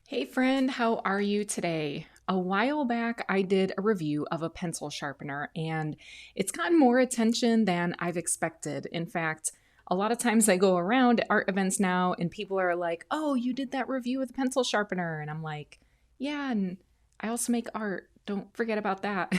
Hey friend, how are you today? A while back, I did a review of a pencil sharpener and it's gotten more attention than I've expected. In fact, a lot of times I go around at art events now and people are like, "Oh, you did that review with a pencil sharpener." And I'm like, "Yeah, and I also make art. Don't forget about that."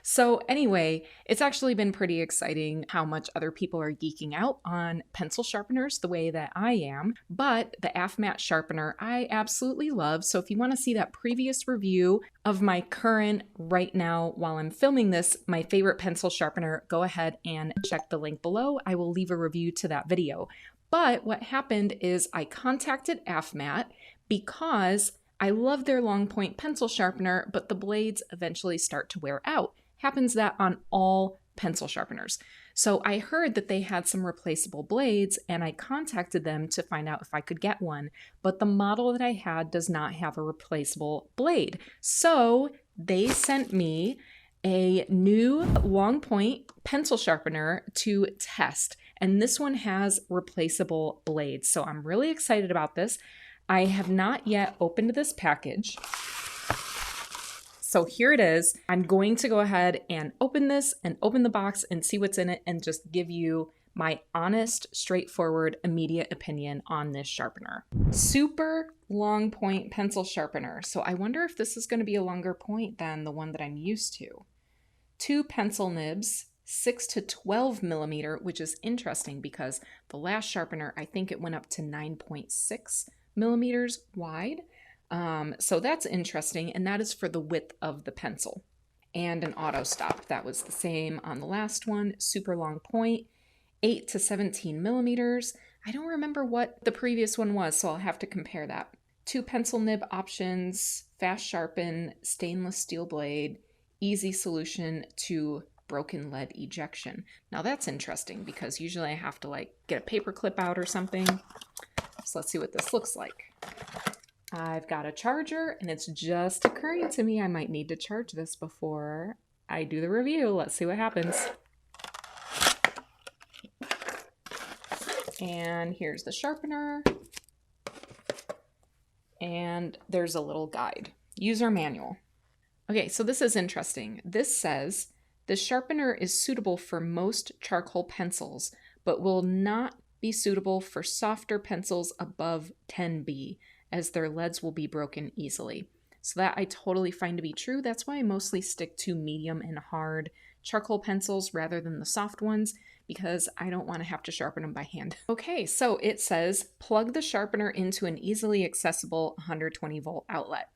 So, anyway, it's actually been pretty exciting how much other people are geeking out on pencil sharpeners the way that I am. But the AFMAT sharpener I absolutely love. So, if you want to see that previous review of my current, right now, while I'm filming this, my favorite pencil sharpener, go ahead and check the link below. I will leave a review to that video. But what happened is I contacted AFMAT because I love their long point pencil sharpener, but the blades eventually start to wear out. Happens that on all pencil sharpeners. So I heard that they had some replaceable blades and I contacted them to find out if I could get one, but the model that I had does not have a replaceable blade. So they sent me a new long point pencil sharpener to test, and this one has replaceable blades. So I'm really excited about this. I have not yet opened this package. So here it is. I'm going to go ahead and open this and open the box and see what's in it and just give you my honest, straightforward, immediate opinion on this sharpener. Super long point pencil sharpener. So I wonder if this is going to be a longer point than the one that I'm used to. 2 pencil nibs, 6 to 12 millimeter, which is interesting because the last sharpener, I think it went up to 9.6 millimeters wide. So that's interesting, and that is for the width of the pencil. And an auto stop, that was the same on the last one. Super long point, 8 to 17 millimeters. I don't remember what the previous one was, so I'll have to compare that. 2 pencil nib options, fast sharpen, stainless steel blade, easy solution to broken lead ejection. Now that's interesting because usually I have to get a paper clip out or something. So let's see what this looks like. I've got a charger and it's just occurring to me I might need to charge this before I do the review. Let's see what happens. And here's the sharpener. And there's a little guide, user manual. Okay, so this is interesting. This says, the sharpener is suitable for most charcoal pencils, but will not be suitable for softer pencils above 10B, as their leads will be broken easily. So that I totally find to be true. That's why I mostly stick to medium and hard charcoal pencils rather than the soft ones, because I don't want to have to sharpen them by hand. Okay, so it says, plug the sharpener into an easily accessible 120 volt outlet.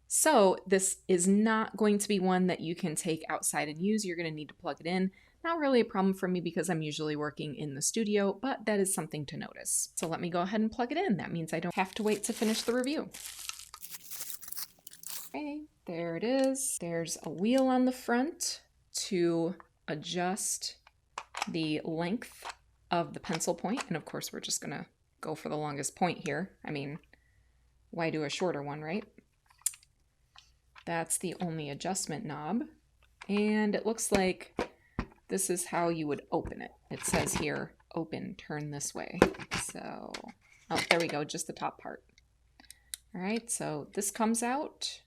So this is not going to be one that you can take outside and use. You're going to need to plug it in. Not really a problem for me because I'm usually working in the studio, but that is something to notice. So let me go ahead and plug it in. That means I don't have to wait to finish the review. Okay, there it is. There's a wheel on the front to adjust the length of the pencil point. And of course, we're just gonna go for the longest point here. I mean, why do a shorter one, right? That's the only adjustment knob. And it looks like this is how you would open it. It says here, open, turn this way. So, oh, there we go, just the top part. All right, so this comes out.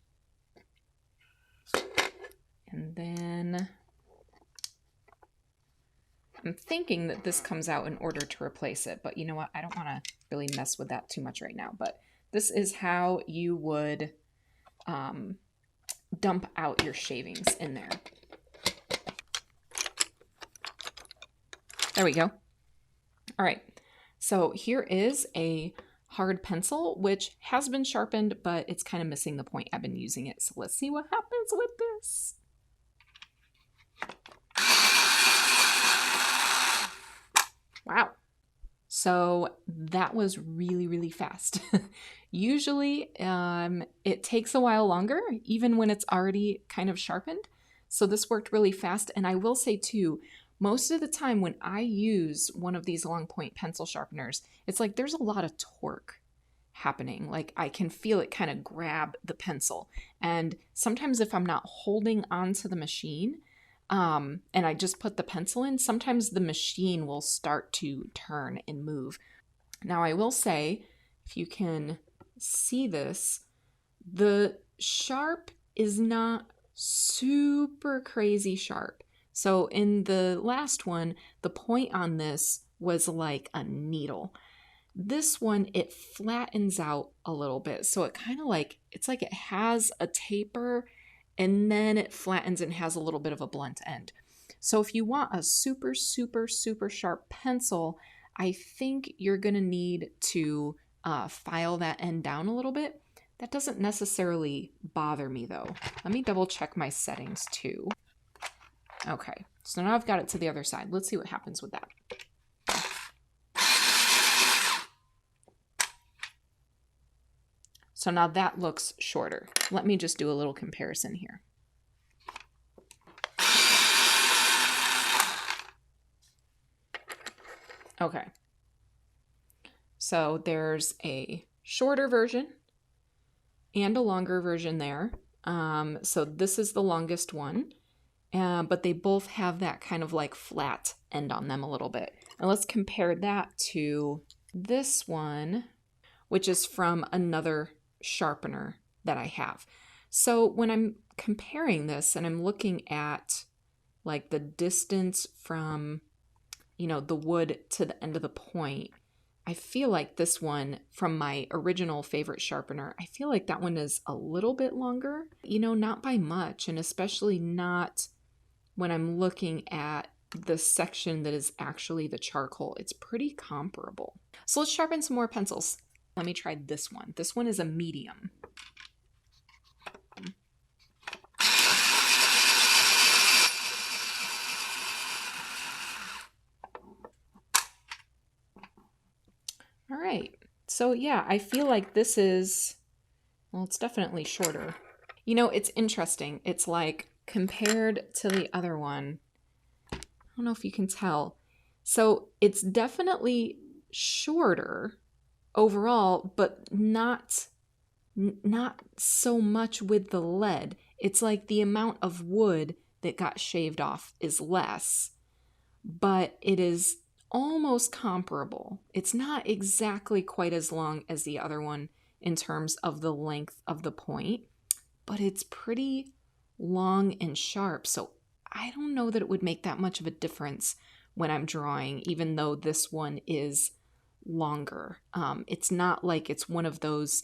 And then I'm thinking that this comes out in order to replace it, but you know what? I don't want to really mess with that too much right now. But this is how you would dump out your shavings in there. There we go. All right, so here is a hard pencil, which has been sharpened, but it's kind of missing the point. I've been using it, so let's see what happens with this. Wow. So that was really, really fast. Usually it takes a while longer, even when it's already kind of sharpened. So this worked really fast. And I will say too, most of the time when I use one of these long point pencil sharpeners, it's like there's a lot of torque happening. Like I can feel it kind of grab the pencil. And sometimes if I'm not holding onto the machine, and I just put the pencil in, sometimes the machine will start to turn and move. Now I will say, if you can see this, The sharp is not super crazy sharp. So in the last one, the point on this was like a needle. This one, it flattens out a little bit. So it kind of like, it's like it has a taper and then it flattens and has a little bit of a blunt end. So if you want a super, super, super sharp pencil, I think you're going to need to file that end down a little bit. That doesn't necessarily bother me though. Let me double check my settings too. Okay, so now I've got it to the other side. Let's see what happens with that. So now that looks shorter. Let me just do a little comparison here. Okay. So there's a shorter version and a longer version there. So this is the longest one, but they both have that kind of like flat end on them a little bit. And let's compare that to this one, which is from another sharpener that I have. So when I'm comparing this and I'm looking at like the distance from, the wood to the end of the point, I feel like this one from my original favorite sharpener, I feel like that one is a little bit longer, not by much, and especially not when I'm looking at the section that is actually the charcoal. It's pretty comparable. So let's sharpen some more pencils. Let me try this one. This one is a medium. All right, so yeah, I feel like this is, well, it's definitely shorter. It's interesting. It's like compared to the other one, I don't know if you can tell. So it's definitely shorter overall, but not so much with the lead. It's like the amount of wood that got shaved off is less, but it is almost comparable. It's not exactly quite as long as the other one in terms of the length of the point, but it's pretty long and sharp. So I don't know that it would make that much of a difference when I'm drawing, even though this one is longer. It's not like it's one of those,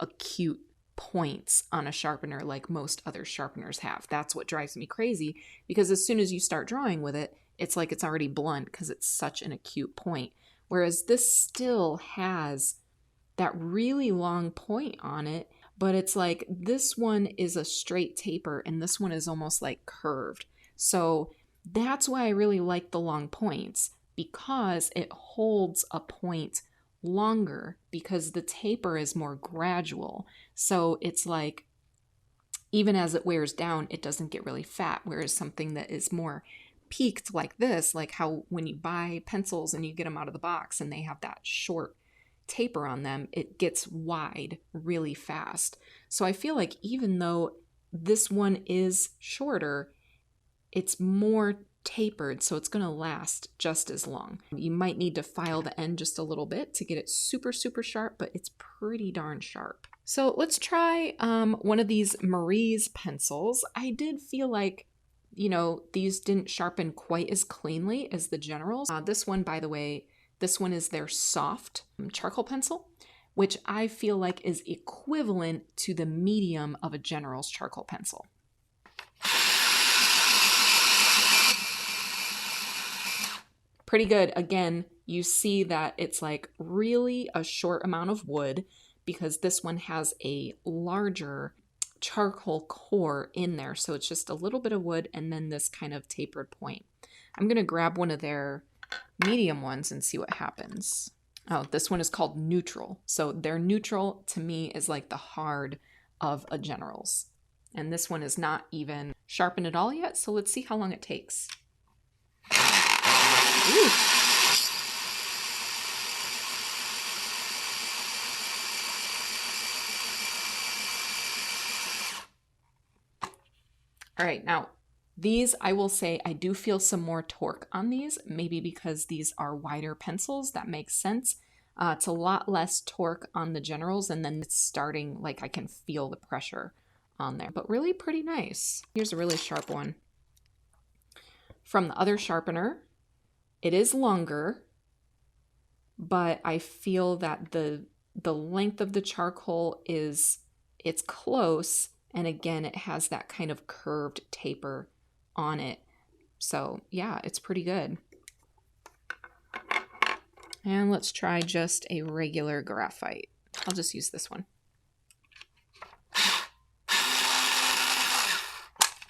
acute points on a sharpener like most other sharpeners have. That's what drives me crazy, because as soon as you start drawing with it, it's like it's already blunt because it's such an acute point. Whereas this still has that really long point on it, but it's like this one is a straight taper and this one is almost like curved. So that's why I really like the long points, because it holds a point longer, because the taper is more gradual. So it's like, even as it wears down, it doesn't get really fat, whereas something that is more peaked like this, like how when you buy pencils and you get them out of the box and they have that short taper on them, it gets wide really fast. So I feel like even though this one is shorter, it's more tapered, so it's going to last just as long. You might need to file the end just a little bit to get it super, super sharp, but it's pretty darn sharp. So let's try one of these Marie's pencils. I did feel like, these didn't sharpen quite as cleanly as the Generals. This one, by the way, this one is their soft charcoal pencil, which I feel like is equivalent to the medium of a General's charcoal pencil. Pretty good. Again, you see that it's like really a short amount of wood, because this one has a larger charcoal core in there. So it's just a little bit of wood and then this kind of tapered point. I'm going to grab one of their medium ones and see what happens. Oh, this one is called Neutral. So their Neutral to me is like the hard of a General's. And this one is not even sharpened at all yet. So let's see how long it takes. Ooh. All right, now these, I will say, I do feel some more torque on these, maybe because these are wider pencils. That makes sense. It's a lot less torque on the generals, and then it's starting, like I can feel the pressure on there, but really pretty nice. Here's a really sharp one. From the other sharpener, it is longer, but I feel that the length of the charcoal it's close, and again, it has that kind of curved taper on it. So yeah, it's pretty good. And let's try just a regular graphite. I'll just use this one.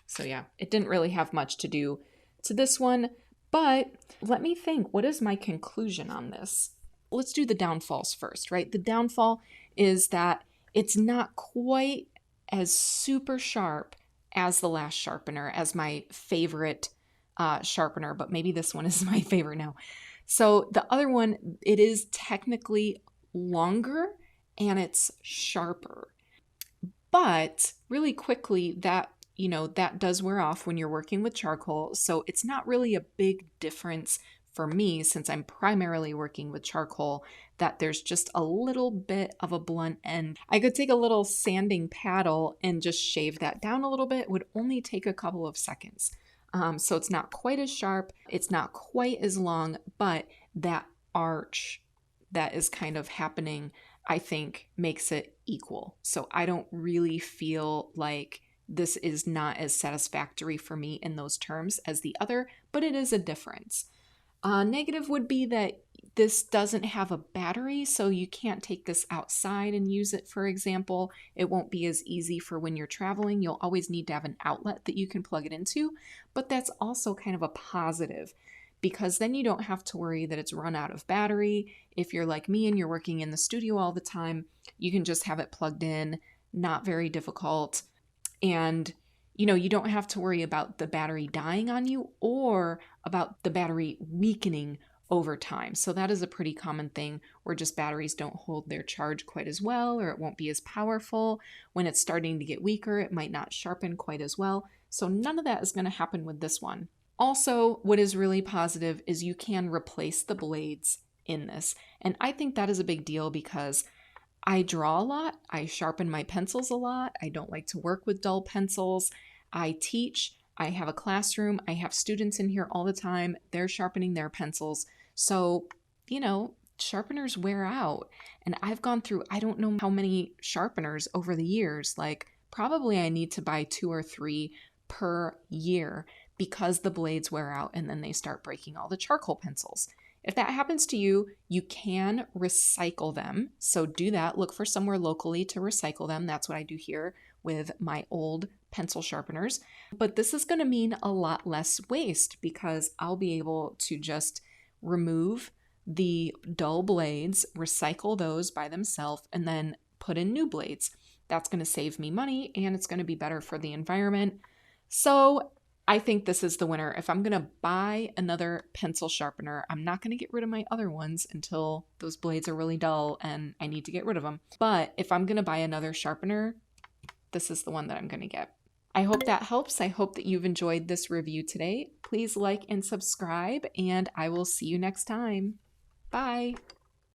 So yeah, it didn't really have much to do to this one, but let me think, what is my conclusion on this? Let's do the downfalls first, right? The downfall is that it's not quite as super sharp as the last sharpener, as my favorite sharpener, but maybe this one is my favorite now. So the other one, it is technically longer and it's sharper, but really quickly that does wear off when you're working with charcoal. So it's not really a big difference for me, since I'm primarily working with charcoal, that there's just a little bit of a blunt end. I could take a little sanding paddle and just shave that down a little bit. It would only take a couple of seconds. So it's not quite as sharp. It's not quite as long, but that arch that is kind of happening, I think, makes it equal. So I don't really feel like this is not as satisfactory for me in those terms as the other, but it is a difference. Negative would be that this doesn't have a battery, so you can't take this outside and use it, for example. It won't be as easy for when you're traveling. You'll always need to have an outlet that you can plug it into, but that's also kind of a positive, because then you don't have to worry that it's run out of battery. If you're like me and you're working in the studio all the time, you can just have it plugged in, not very difficult. And you don't have to worry about the battery dying on you or about the battery weakening over time. So that is a pretty common thing, where just batteries don't hold their charge quite as well, or it won't be as powerful. When it's starting to get weaker, it might not sharpen quite as well. So none of that is going to happen with this one. Also, what is really positive is you can replace the blades in this. And I think that is a big deal, because I draw a lot. I sharpen my pencils a lot. I don't like to work with dull pencils. I teach. I have a classroom. I have students in here all the time. They're sharpening their pencils. So, sharpeners wear out. And I've gone through, I don't know how many sharpeners over the years. Like, probably I need to buy 2 or 3 per year, because the blades wear out and then they start breaking all the charcoal pencils. If that happens to you, you can recycle them. So do that. Look for somewhere locally to recycle them. That's what I do here with my old pencil sharpeners. But this is going to mean a lot less waste, because I'll be able to just remove the dull blades, recycle those by themselves, and then put in new blades. That's going to save me money, and it's going to be better for the environment. So I think this is the winner. If I'm going to buy another pencil sharpener, I'm not going to get rid of my other ones until those blades are really dull and I need to get rid of them. But if I'm going to buy another sharpener, this is the one that I'm going to get. I hope that helps. I hope that you've enjoyed this review today. Please like and subscribe, and I will see you next time. Bye.